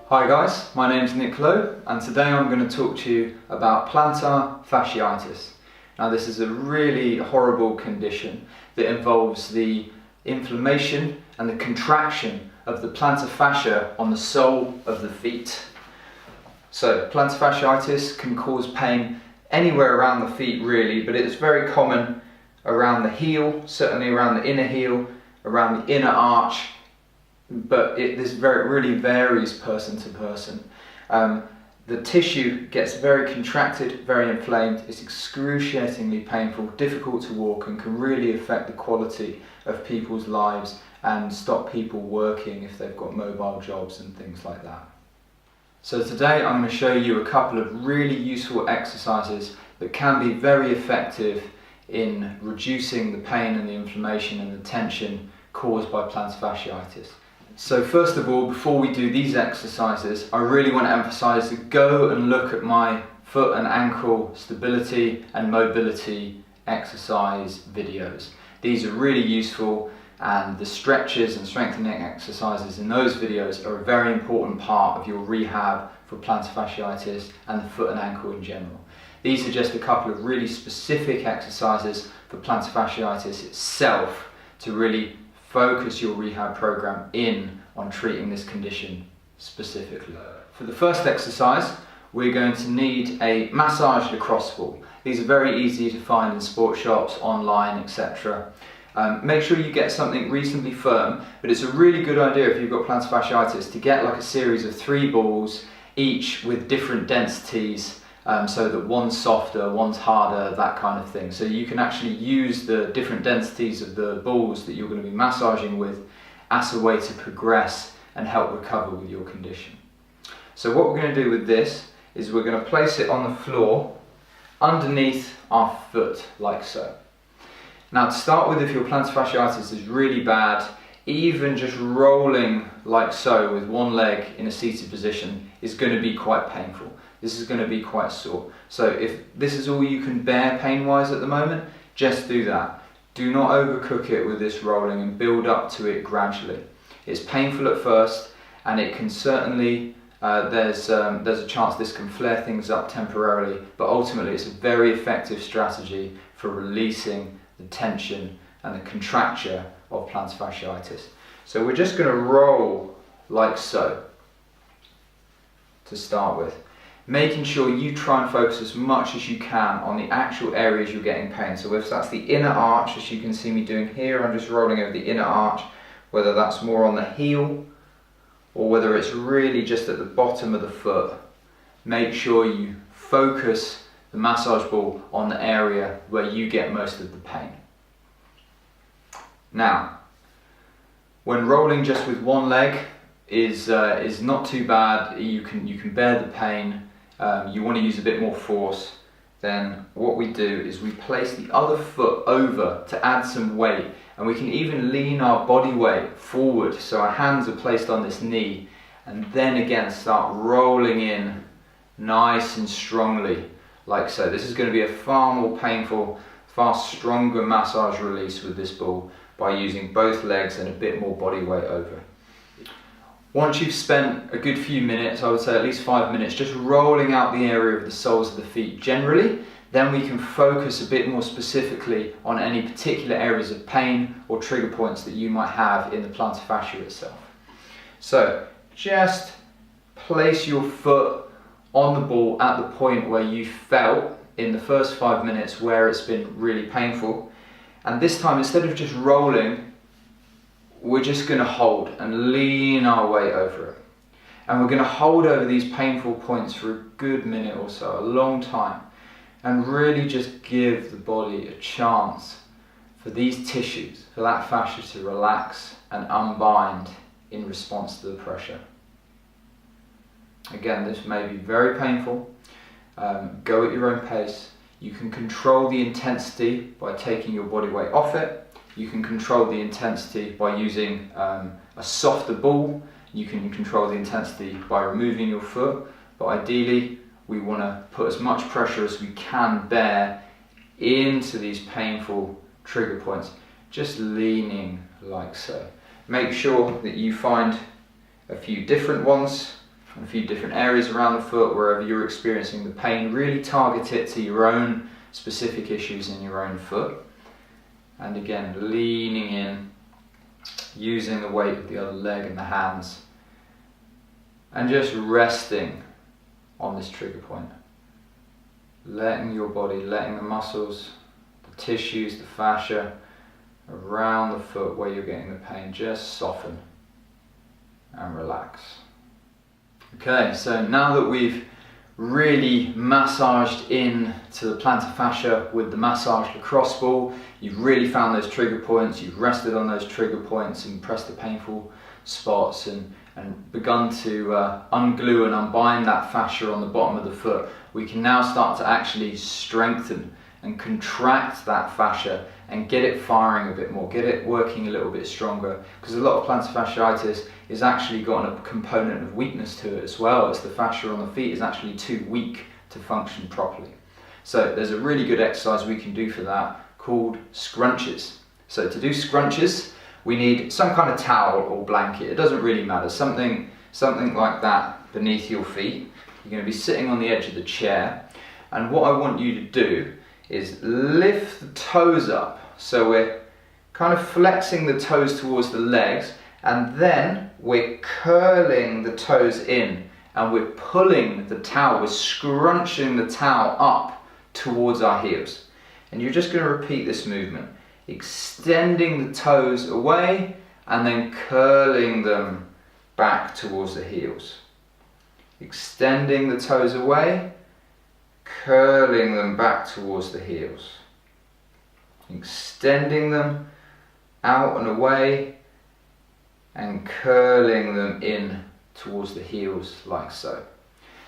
Hi guys, my name's Nick Lowe and today I'm going to talk to you about plantar fasciitis. Now this is a really horrible condition that involves the inflammation and the contraction of the plantar fascia on the sole of the feet. So plantar fasciitis can cause pain anywhere around the feet really, but it's very common around the heel, certainly around the inner heel, around the inner arch, but this really varies person to person. The tissue gets very contracted, very inflamed, it's excruciatingly painful, difficult to walk, and can really affect the quality of people's lives and stop people working if they've got mobile jobs and things like that. So today I'm going to show you a couple of really useful exercises that can be very effective in reducing the pain and the inflammation and the tension caused by plantar fasciitis. So first of all, before we do these exercises, I really want to emphasize to go and look at my foot and ankle stability and mobility exercise videos. These are really useful, and the stretches and strengthening exercises in those videos are a very important part of your rehab for plantar fasciitis and the foot and ankle in general. These are just a couple of really specific exercises for plantar fasciitis itself to really focus your rehab program in on treating this condition specifically. For the first exercise, we're going to need a massage lacrosse ball. These are very easy to find in sport shops, online, etc. Make sure you get something reasonably firm, but it's a really good idea if you've got plantar fasciitis to get like a series of 3 balls, each with different densities, so that one's softer, one's harder, that kind of thing. So you can actually use the different densities of the balls that you're going to be massaging with as a way to progress and help recover with your condition. So what we're going to do with this is we're going to place it on the floor underneath our foot, like so. Now to start with, if your plantar fasciitis is really bad, even just rolling like so with one leg in a seated position is going to be quite painful. This is going to be quite sore. So if this is all you can bear pain-wise at the moment, just do that. Do not overcook it with this rolling and build up to it gradually. It's painful at first, and it can certainly, there's a chance this can flare things up temporarily, but ultimately it's a very effective strategy for releasing the tension and the contracture of plantar fasciitis. So we're just going to roll like so to start with, making sure you try and focus as much as you can on the actual areas you're getting pain. So if that's the inner arch, as you can see me doing here, I'm just rolling over the inner arch, whether that's more on the heel or whether it's really just at the bottom of the foot. Make sure you focus the massage ball on the area where you get most of the pain. Now, when rolling just with one leg is not too bad, you can bear the pain. You want to use a bit more force, then what we do is we place the other foot over to add some weight, and we can even lean our body weight forward so our hands are placed on this knee, and then again start rolling in nice and strongly like so. This is going to be a far more painful, far stronger massage release with this ball by using both legs and a bit more body weight over. Once you've spent a good few minutes, I would say at least 5 minutes, just rolling out the area of the soles of the feet generally, then we can focus a bit more specifically on any particular areas of pain or trigger points that you might have in the plantar fascia itself. So just place your foot on the ball at the point where you felt in the first 5 minutes where it's been really painful, and this time instead of just rolling, we're just going to hold and lean our way over it. And we're going to hold over these painful points for a good minute or so, a long time, and really just give the body a chance for these tissues, for that fascia to relax and unbind in response to the pressure. Again, this may be very painful. Go at your own pace. You can control the intensity by taking your body weight off it. You can control the intensity by using a softer ball. You can control the intensity by removing your foot, but ideally we want to put as much pressure as we can bear into these painful trigger points, just leaning like so. Make sure that you find a few different ones on a few different areas around the foot, wherever you're experiencing the pain. Really target it to your own specific issues in your own foot. And again, leaning in, using the weight of the other leg and the hands, and just resting on this trigger point. Letting your body, letting the muscles, the tissues, the fascia around the foot where you're getting the pain, just soften and relax. Okay, so now that we've really massaged in to the plantar fascia with the massage lacrosse ball, you've really found those trigger points, you've rested on those trigger points and pressed the painful spots and begun to unglue and unbind that fascia on the bottom of the foot. We can now start to actually strengthen and contract that fascia and get it firing a bit more, get it working a little bit stronger, because a lot of plantar fasciitis is actually got a component of weakness to it as well. It's the fascia on the feet is actually too weak to function properly. So there's a really good exercise we can do for that called scrunches. So to do scrunches, we need some kind of towel or blanket. It doesn't really matter. Something like that beneath your feet. You're going to be sitting on the edge of the chair, and what I want you to do is lift the toes up. So we're kind of flexing the toes towards the legs, and then we're curling the toes in, and we're pulling the towel, we're scrunching the towel up towards our heels. And you're just going to repeat this movement, extending the toes away and then curling them back towards the heels. Extending the toes away, curling them back towards the heels. Extending them out and away and curling them in towards the heels like so.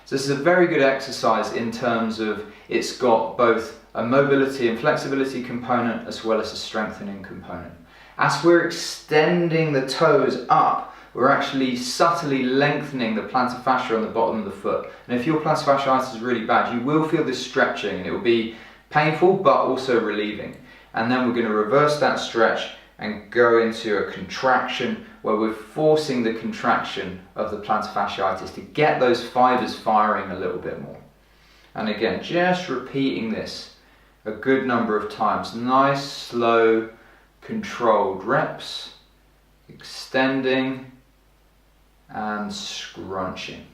So this is a very good exercise in terms of it's got both a mobility and flexibility component as well as a strengthening component. As we're extending the toes up, we're actually subtly lengthening the plantar fascia on the bottom of the foot. And if your plantar fasciitis is really bad, you will feel this stretching, and it will be painful but also relieving. And then we're going to reverse that stretch and go into a contraction where we're forcing the contraction of the plantar fasciitis to get those fibers firing a little bit more. And again, just repeating this a good number of times. Nice, slow, controlled reps, extending and scrunching.